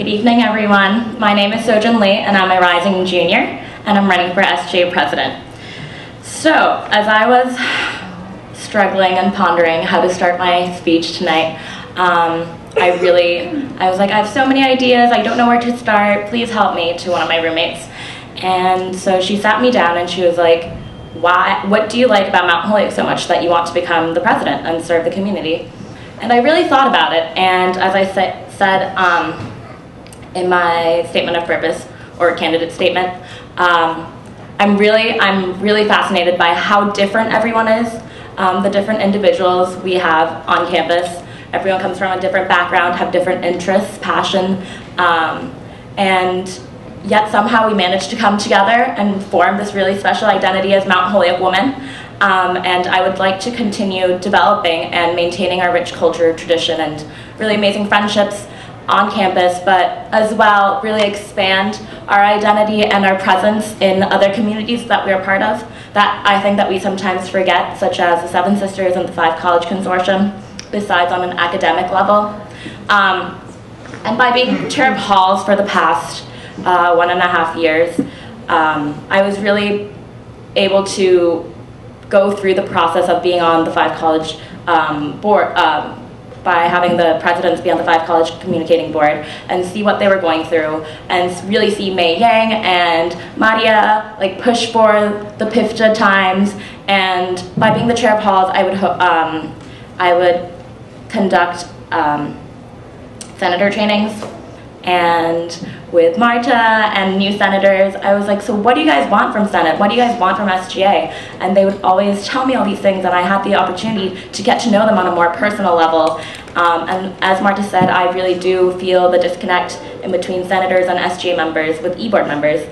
Good evening, everyone. My name is Sojin Lee, and I'm a rising junior, and I'm running for SGA President. So, as I was struggling and pondering how to start my speech tonight, I was like, I have so many ideas, I don't know where to start, please help me, to one of my roommates. And so she sat me down and she was like, what do you like about Mount Holyoke so much that you want to become the president and serve the community? And I really thought about it, and as I said in my statement of purpose, or candidate statement, I'm really fascinated by how different everyone is, the different individuals we have on campus. Everyone comes from a different background, have different interests, passion, and yet somehow we managed to come together and form this really special identity as Mount Holyoke women. And I would like to continue developing and maintaining our rich culture, tradition, and really amazing friendships on campus, but as well really expand our identity and our presence in other communities that we're part of that I think that we sometimes forget, such as the Seven Sisters and the 5 College Consortium, besides on an academic level. And by being chair of halls for the past 1.5 years, I was really able to go through the process of being on the 5 College board, by having the presidents be on the 5 College Communicating Board and see what they were going through, and really see Mei Yang and Maria like push for the PIFTA times. And by being the chair of halls, I would conduct senator trainings, and with Marta and new senators, I was like, so what do you guys want from Senate? What do you guys want from SGA? And they would always tell me all these things, and I had the opportunity to get to know them on a more personal level. And as Marta said, I really do feel the disconnect in between senators and SGA members with E-Board members.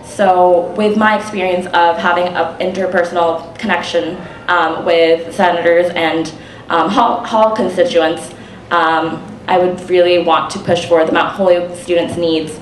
So with my experience of having an interpersonal connection with senators and hall constituents, I would really want to push for the Mount Holyoke students' needs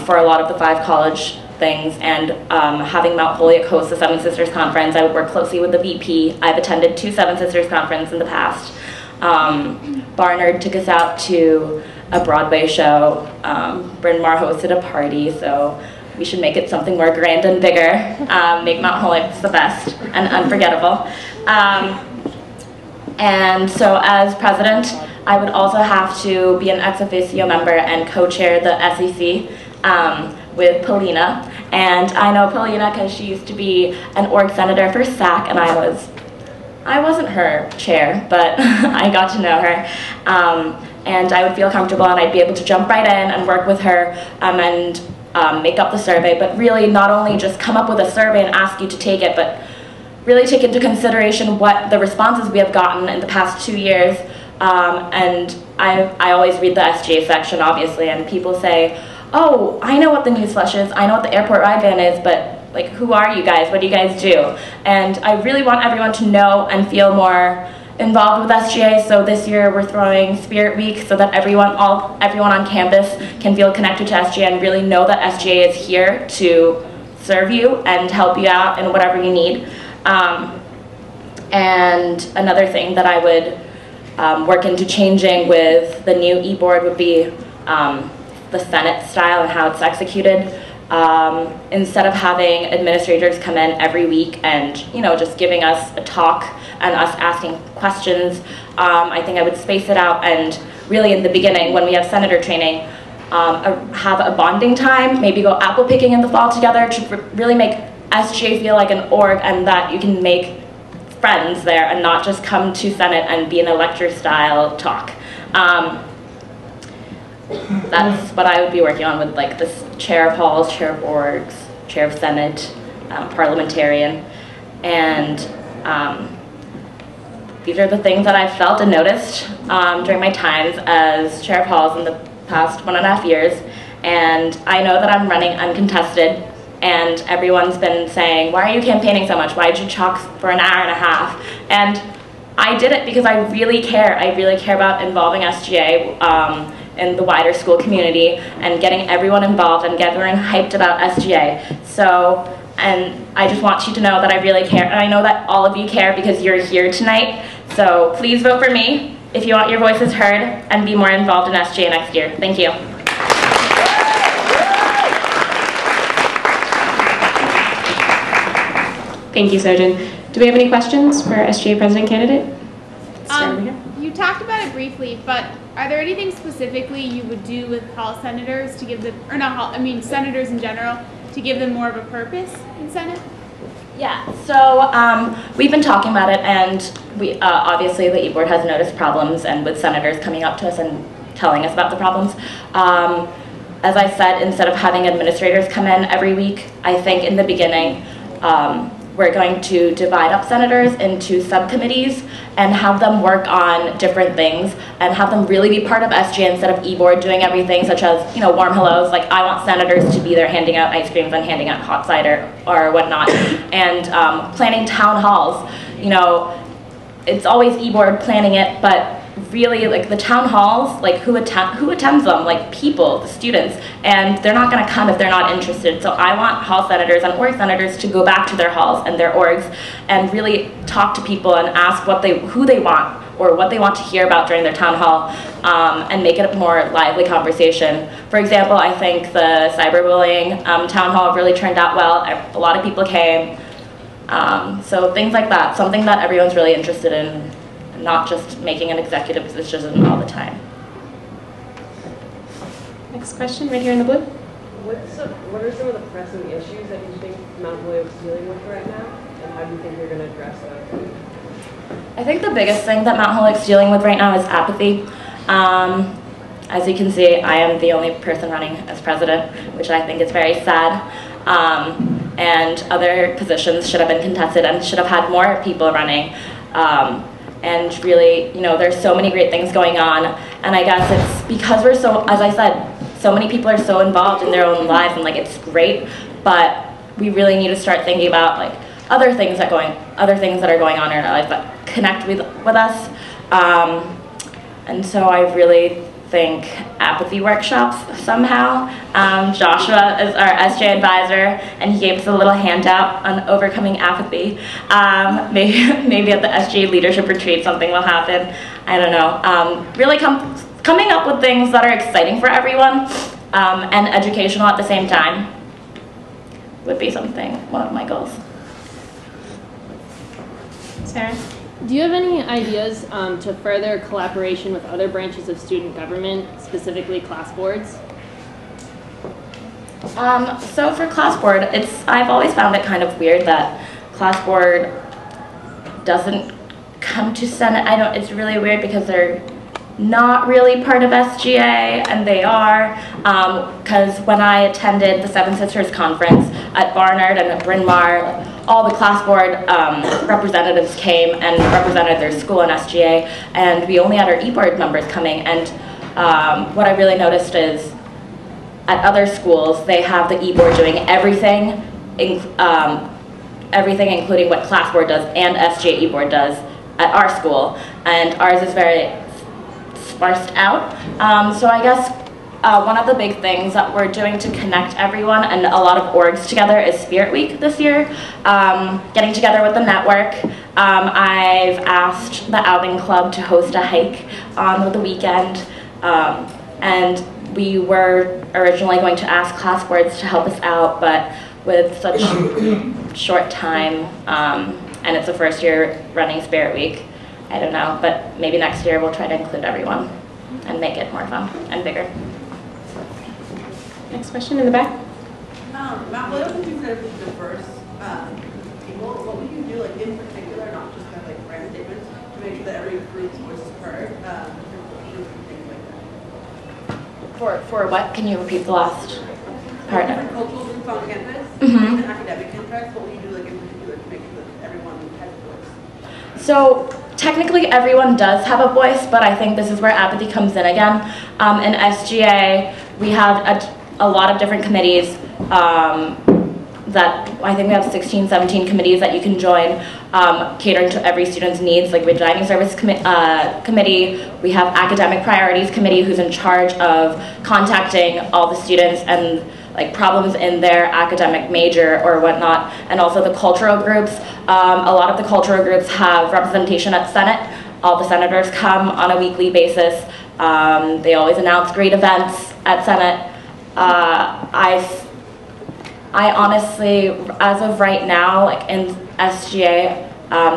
for a lot of the 5 College things, and having Mount Holyoke host the Seven Sisters Conference. I would work closely with the VP. I've attended 2 Seven Sisters Conference in the past. Barnard took us out to a Broadway show. Bryn Mawr hosted a party, so we should make it something more grand and bigger. Make Mount Holyoke the best and unforgettable. And so as president, I would also have to be an ex officio member and co-chair the SEC with Polina. And I know Polina because she used to be an org senator for SAC, and I wasn't her chair, but I got to know her. And I would feel comfortable, and I'd be able to jump right in and work with her and make up the survey, but really not only just come up with a survey and ask you to take it, but really take into consideration what the responses we have gotten in the past 2 years. And I always read the SGA section, obviously, and people say, oh, I know what the news flush is, I know what the airport ride van is, but like, who are you guys? What do you guys do? And I really want everyone to know and feel more involved with SGA, so this year we're throwing Spirit Week so that everyone on campus can feel connected to SGA and really know that SGA is here to serve you and help you out in whatever you need. And another thing that I would work into changing with the new E-Board would be the Senate style and how it's executed. Instead of having administrators come in every week and just giving us a talk and us asking questions, I think I would space it out, and really in the beginning when we have senator training, have a bonding time, maybe go apple picking in the fall together to really make SGA feel like an org, and that you can make friends there and not just come to Senate and be in a lecture style talk. That's what I would be working on with like this chair of halls, chair of orgs, chair of Senate, parliamentarian, and these are the things that I've felt and noticed during my times as chair of halls in the past 1.5 years. And I know that I'm running uncontested, and everyone's been saying, why are you campaigning so much? Why did you talk for an hour and a half? And I did it because I really care. I really care about involving SGA in the wider school community and getting everyone involved and getting everyone hyped about SGA. So, and I just want you to know that I really care, and I know that all of you care because you're here tonight. So please vote for me if you want your voices heard and be more involved in SGA next year. Thank you. Thank you, Sojan. Do we have any questions for SGA President candidate? You talked about it briefly, but are there anything specifically you would do with Hall senators to give them, or not Hall, I mean senators in general, to give them more of a purpose in Senate? Yeah, so we've been talking about it, and we obviously the E-Board has noticed problems, and with senators coming up to us and telling us about the problems. As I said, instead of having administrators come in every week, I think in the beginning we're going to divide up senators into subcommittees and have them work on different things and have them really be part of SGA instead of E-Board doing everything, such as, you know, warm hellos. Like, I want senators to be there handing out ice creams and handing out hot cider or whatnot, and planning town halls. You know, it's always E-Board planning it, but really, like, the town halls, like, who attends them? Like, people, the students, and they're not going to come if they're not interested. So I want hall senators and org senators to go back to their halls and their orgs and really talk to people and ask who they want or what they want to hear about during their town hall, and make it a more lively conversation. For example, I think the cyberbullying town hall really turned out well. A lot of people came. So things like that, something that everyone's really interested in, not just making an executive decision all the time. Next question, right here in the blue. What are some of the pressing issues that you think Mount Holyoke is dealing with right now, and how do you think you're going to address that? I think the biggest thing that Mount Holyoke's dealing with right now is apathy. As you can see, I am the only person running as president, which I think is very sad. And other positions should have been contested and should have had more people running. And really, you know, there's so many great things going on, and I guess it's because we're so, as I said, so many people are so involved in their own lives, and like, it's great, but we really need to start thinking about like other things that are going on in our lives that connect with us. And so I really think apathy workshops somehow. Joshua is our SJ advisor, and he gave us a little handout on overcoming apathy. Maybe at the SJ leadership retreat something will happen. I don't know. Really coming up with things that are exciting for everyone and educational at the same time would be one of my goals. Sarah? Do you have any ideas to further collaboration with other branches of student government, specifically class boards? So for class board, I've always found it kind of weird that class board doesn't come to Senate. It's really weird because they're not really part of SGA, and they are, because when I attended the Seven Sisters Conference at Barnard and at Bryn Mawr, all the class board representatives came and represented their school in SGA, and we only had our E-Board members coming, and what I really noticed is at other schools, they have the E-Board doing everything, everything including what class board does and SGA E-Board does at our school, and ours is very sparsed out. So I guess one of the big things that we're doing to connect everyone and a lot of orgs together is Spirit Week this year. Getting together with the network. I've asked the Outing Club to host a hike on the weekend, and we were originally going to ask class boards to help us out, but with such short time, and it's the first year running Spirit Week, I don't know, but maybe next year we'll try to include everyone and make it more fun and bigger. Next question in the back. Mount Holyoke is incredibly diverse people. What would you do, like in particular, not just kind of like brand statements, to make sure that every group's voice is heard, things like that? For what? Can you repeat the last part? Different cultural groups on campus, Mm-hmm. and academic interests. What would you do, like in particular, to make sure that everyone has a voice? So technically everyone does have a voice, but I think this is where apathy comes in again. In SGA, we have a lot of different committees that I think we have 16, 17 committees that you can join, catering to every student's needs. Like, we have Dining Service Committee, we have Academic Priorities Committee, who's in charge of contacting all the students and like problems in their academic major or whatnot, and also the cultural groups. A lot of the cultural groups have representation at Senate. All the senators come on a weekly basis. They always announce great events at Senate. I honestly, as of right now, like in SGA,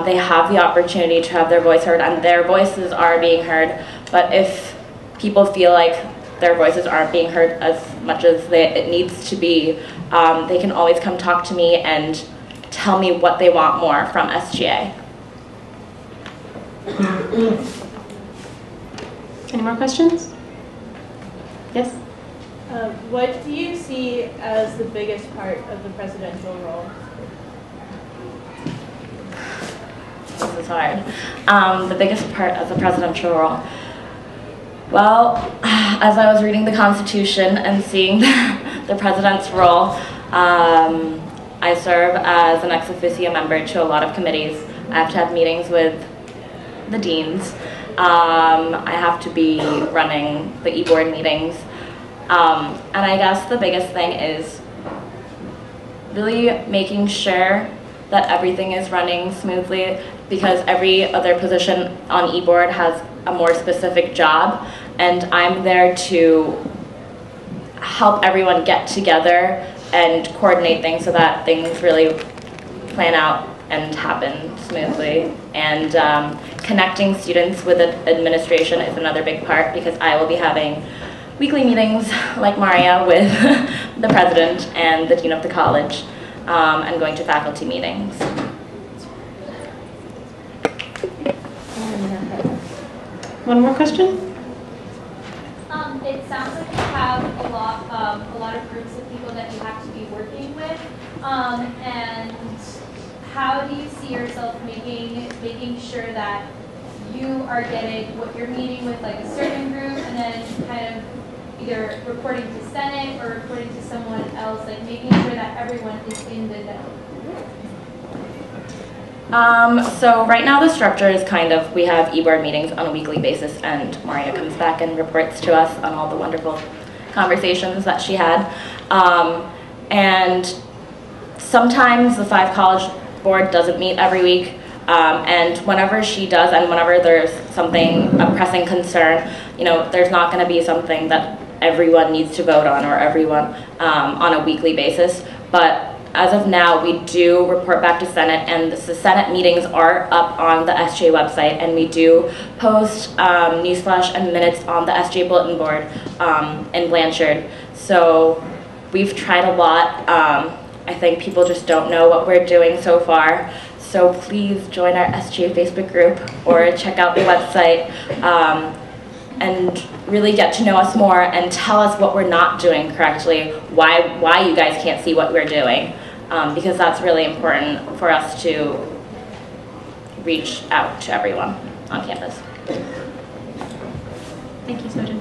they have the opportunity to have their voice heard, and their voices are being heard. But if people feel like their voices aren't being heard as much as it needs to be, they can always come talk to me and tell me what they want more from SGA. Any more questions? Yes? What do you see as the biggest part of the presidential role? This is hard. The biggest part of the presidential role. Well, as I was reading the Constitution and seeing the president's role, I serve as an ex officio member to a lot of committees. I have to have meetings with the deans. I have to be running the E-Board meetings. And I guess the biggest thing is really making sure that everything is running smoothly, because every other position on E-Board has a more specific job, and I'm there to help everyone get together and coordinate things so that things really plan out and happen smoothly. And connecting students with the administration is another big part, because I will be having weekly meetings like Maria with the president and the dean of the college, and going to faculty meetings. One more question? It sounds like you have a lot of groups of people that you have to be working with, and how do you see yourself making sure that you are getting what you're meeting with, like a certain group, and then kind of either reporting to Senate or reporting to someone else, like making sure that everyone is in the know? So right now the structure is kind of, we have E-Board meetings on a weekly basis, and Maria comes back and reports to us on all the wonderful conversations that she had. And sometimes the 5 College Board doesn't meet every week, and whenever she does, and whenever there's a pressing concern, you know, there's not going to be something that everyone needs to vote on, or everyone on a weekly basis. But as of now, we do report back to Senate, and the Senate meetings are up on the SGA website, and we do post newsflash and minutes on the SGA bulletin board in Blanchard. So we've tried a lot. I think people just don't know what we're doing so far. So please join our SGA Facebook group or check out the website, and really get to know us more and tell us what we're not doing correctly, why you guys can't see what we're doing, because that's really important for us to reach out to everyone on campus. Thank you, Sojan.